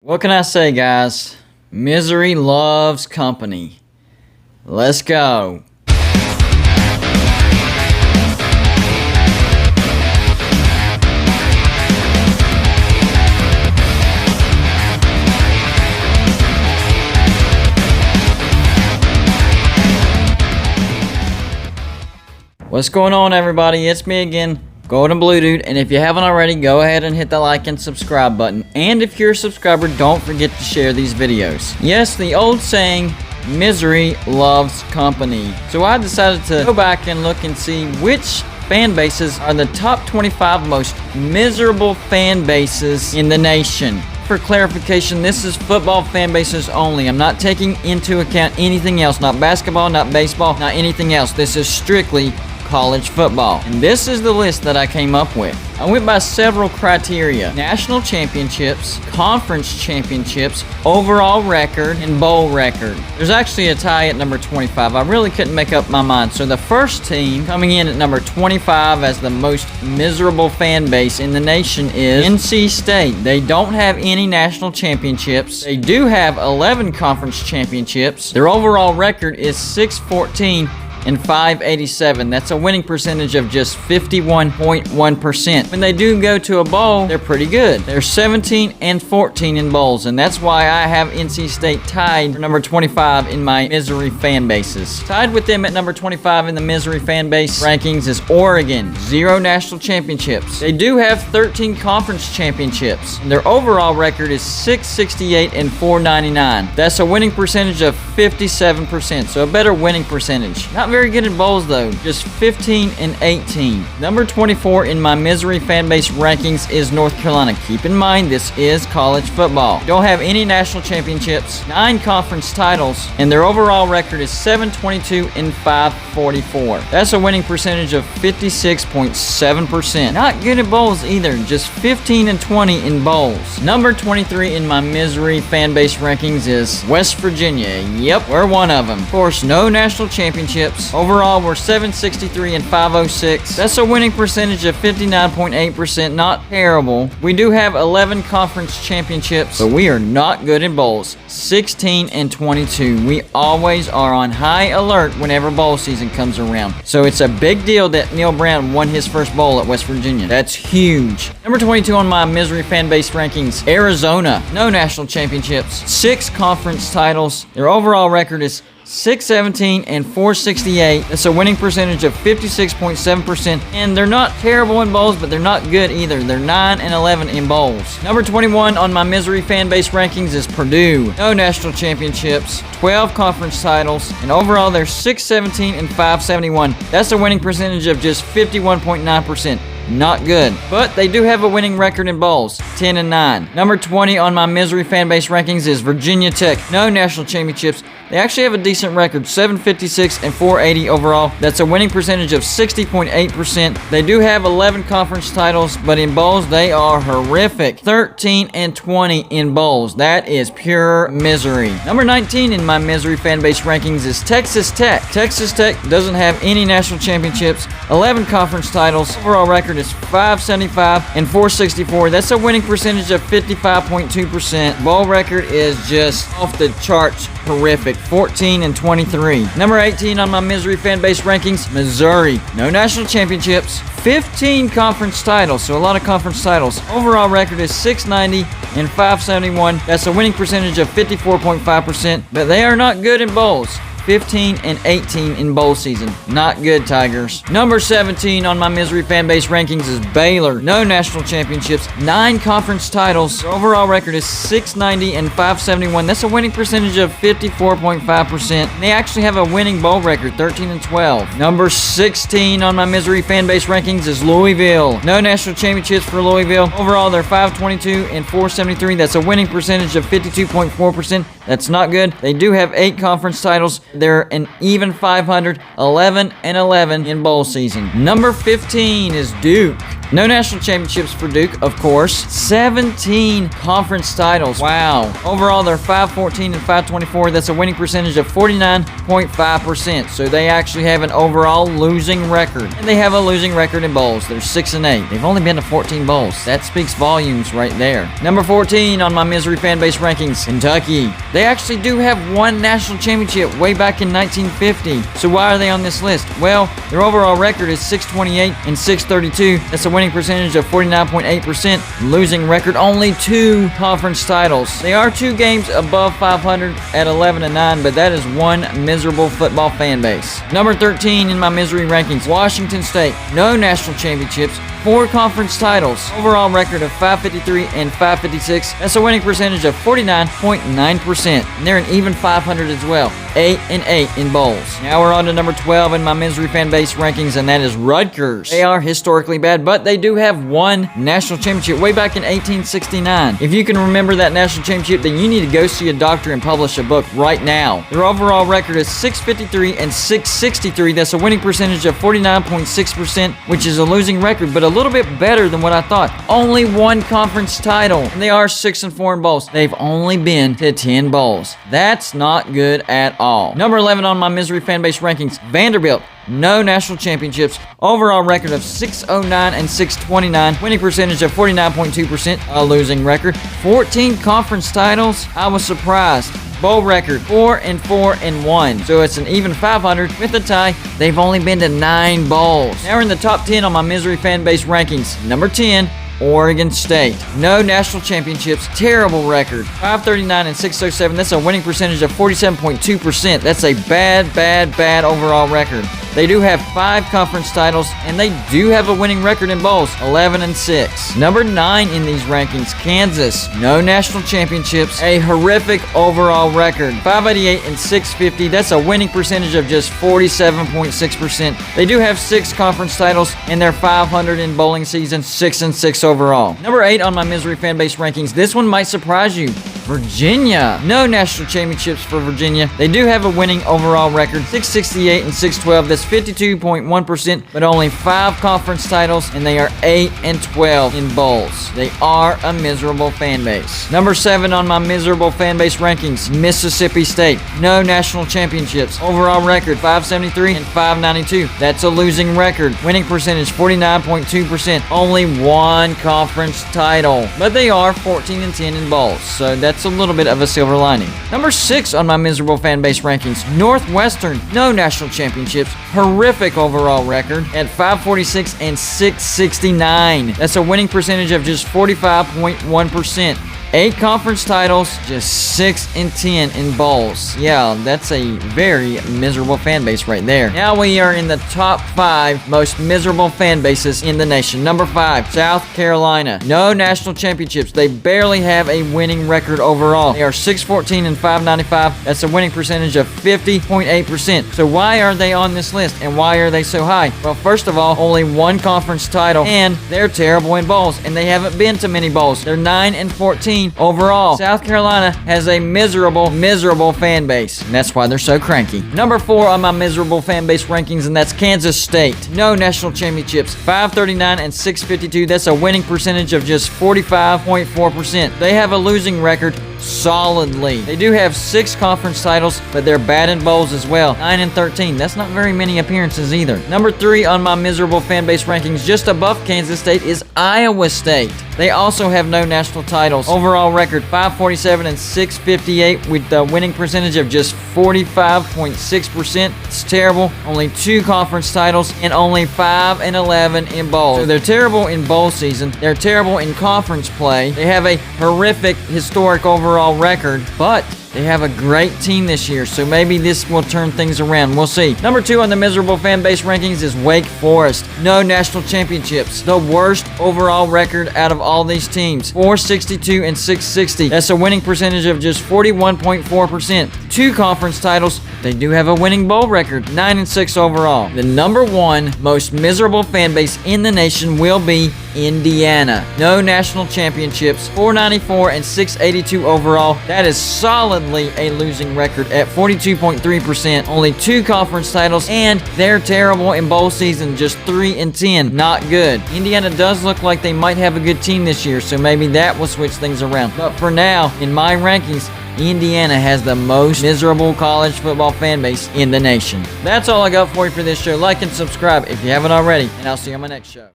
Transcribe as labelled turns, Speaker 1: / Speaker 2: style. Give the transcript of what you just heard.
Speaker 1: What can I say, guys? Misery loves company. Let's go. What's going on, everybody? It's me again, Golden Blue Dude, and if you haven't already, go ahead and hit the like and subscribe button. And if you're a subscriber, don't forget to share these videos. Yes, the old saying, misery loves company. So I decided to go back and look and see which fan bases are the top 25 most miserable fan bases in the nation. For clarification, this is football fan bases only. I'm not taking into account anything else, not basketball, not baseball, not anything else. This is strictly college football. And this is the list that I came up with. I went by several criteria: national championships, conference championships, overall record, and bowl record. There's actually a tie at number 25. I really couldn't make up my mind. So the first team coming in at number 25 as the most miserable fan base in the nation is N.C.State. They don't have any national championships. They do have 11 conference championships. Their overall record is 6-14 and 587. That's a winning percentage of just 51.1%. When they do go to a bowl, they're pretty good. They're 17-14 in bowls, and that's why I have NC State tied for number 25 in my misery fan bases. Tied with them at number 25 in the misery fan base rankings is Oregon. 0 national championships. They do have 13 conference championships. Their overall record is 668 and 499. That's a winning percentage of 57%, so a better winning percentage. Not very good in bowls though, just 15-18. Number 24 in my misery fan base rankings is North Carolina. Keep in mind, this is college football. Don't have any national championships, 9 conference titles, and their overall record is 722 and 544. That's a winning percentage of 56.7%. Not good at bowls either, just 15-20 in bowls. Number 23 in my misery fan base rankings is West Virginia. Yep, we're one of them. Of course, no national championships. Overall, we're 763 and 506. That's a winning percentage of 59.8%. Not terrible. We do have 11 conference championships, but we are not good in bowls. 16-22. We always are on high alert whenever bowl season comes around. So it's a big deal that Neil Brown won his first bowl at West Virginia. That's huge. Number 22 on my misery fan base rankings, Arizona. No national championships. 6 conference titles. Their overall record is 617 and 468. That's a winning percentage of 56.7%. And they're not terrible in bowls, but they're not good either. They're 9-11 in bowls. Number 21 on my misery fan base rankings is Purdue. No national championships, 12 conference titles, and overall they're 617 and 571. That's a winning percentage of just 51.9%. Not good, but they do have a winning record in bowls, 10-9. Number 20 on my misery fan base rankings is Virginia Tech. No national championships. They actually have a decent record, 756 and 480 overall. That's a winning percentage of 60.8%. They do have 11 conference titles, but in bowls they are horrific. 13-20 in bowls. That is pure misery. Number 19 in my misery fan base rankings is Texas Tech. Texas Tech doesn't have any national championships, 11 conference titles. Overall record is 575 and 464. That's a winning percentage of 55.2%. Bowl record is just off the charts horrific, 14-23. Number 18 on my misery fan base rankings, Missouri. No national championships, 15 conference titles, so a lot of conference titles. Overall record is 690 and 571. That's a winning percentage of 54.5%, but they are not good in bowls. 15-18 in bowl season. Not good, Tigers. Number 17 on my misery fan base rankings is Baylor. No national championships, 9 conference titles. Their overall record is 690 and 571. That's a winning percentage of 54.5%. They actually have a winning bowl record, 13-12. Number 16 on my misery fan base rankings is Louisville. No national championships for Louisville. Overall, they're 522 and 473. That's a winning percentage of 52.4%. That's not good. They do have 8 conference titles. they're an even 500, 11-11 in bowl season. Number 15 is Duke. No national championships for Duke, of course. 17 conference titles. Wow. Overall, they're 514 and 524. That's a winning percentage of 49.5%. So they actually have an overall losing record. And they have a losing record in bowls. They're 6-8. They've only been to 14 bowls. That speaks volumes right there. Number 14 on my misery fan base rankings, Kentucky. They actually do have one national championship way back in 1950. So why are they on this list? Well, their overall record is 628 and 632. That's a winning percentage of 49.8%. Losing record, only 2 conference titles. They are 2 games above 500 at 11-9, but that is one miserable football fan base. Number 13 in my misery rankings, Washington State. No national championships, 4 conference titles. Overall record of 553 and 556. That's a winning percentage of 49.9%. And they're an even 500 as well. 8-8 in bowls. Now we're on to number 12 in my misery fan base rankings, and that is Rutgers. They are historically bad, but they do have one national championship way back in 1869. If you can remember that national championship, then you need to go see a doctor and publish a book right now. Their overall record is 653 and 663. That's a winning percentage of 49.6%, which is a losing record, but a little bit better than what I thought. Only 1 conference title, and they are 6-4 in bowls. They've only been to 10 bowls. That's not good at all. Number 11 on my misery fan base rankings, Vanderbilt. No national championships. Overall record of 609 and 629. Winning percentage of 49.2%. A losing record. 14 conference titles. I was surprised. Bowl record 4-4-1. So it's an even 500 with a tie. They've only been to 9 bowls. Now we're in the top 10 on my misery fan base rankings. Number 10. Oregon State. No national championships. Terrible record. 539 and 607. That's a winning percentage of 47.2%. That's a bad overall record. They do have 5 conference titles, and they do have a winning record in bowls, 11-6. Number 9 in these rankings, Kansas. No national championships. A horrific overall record. 588 and 650. That's a winning percentage of just 47.6%. They do have 6 conference titles, and they're 500 in bowling season, 6-6 overall. Number 8 on my misery fan base rankings. This one might surprise you. Virginia. No national championships for Virginia. They do have a winning overall record, 668 and 612. That's 52.1%, but only 5 conference titles, and they are 8-12 in bowls. They are a miserable fan base. Number 7 on my miserable fan base rankings, Mississippi State. No national championships. Overall record, 573 and 592. That's a losing record. Winning percentage, 49.2%. Only 1 conference title, but they are 14-10 in bowls, so that's a little bit of a silver lining. Number 6 on my miserable fan base rankings, Northwestern. No national championships. Horrific overall record at 546 and 669. That's a winning percentage of just 45.1%. 8 conference titles, just 6-10 in bowls. Yeah, that's a very miserable fan base right there. Now we are in the top 5 most miserable fan bases in the nation. Number 5, South Carolina. No national championships. They barely have a winning record overall. They are 614 and 595. That's a winning percentage of 50.8%. So why are they on this list, and why are they so high? Well, first of all, only 1 conference title, and they're terrible in bowls, and they haven't been to many bowls. They're 9-14 overall. South Carolina has a miserable fan base, and that's why they're so cranky. Number 4 on my miserable fan base rankings, and that's Kansas State. No national championships. 539 and 652. That's a winning percentage of just 45.4%. They have a losing record solidly. They do have 6 conference titles, but they're bad in bowls as well. 9-13. That's not very many appearances either. Number 3 on my miserable fan base rankings, just above Kansas State, is Iowa State. They also have no national titles. Overall record 547 and 658 with a winning percentage of just 45.6%. It's terrible. Only 2 conference titles and only 5-11 in bowls. So they're terrible in bowl season. They're terrible in conference play. They have a horrific historic overall record, but they have a great team this year, so maybe this will turn things around. We'll see. Number 2 on the miserable fan base rankings is Wake Forest. No national championships. The worst overall record out of all these teams. 462 and 660. That's a winning percentage of just 41.4%. 2 conference titles. They do have a winning bowl record. 9-6 overall. The number 1 most miserable fan base in the nation will be Indiana. No national championships, 494 and 682 overall. That is solidly a losing record at 42.3%. Only 2 conference titles, and they're terrible in bowl season, just 3-10. Not good. Indiana does look like they might have a good team this year, so maybe that will switch things around. But for now, in my rankings, Indiana has the most miserable college football fan base in the nation. That's all I got for you for this show. Like and subscribe if you haven't already, and I'll see you on my next show.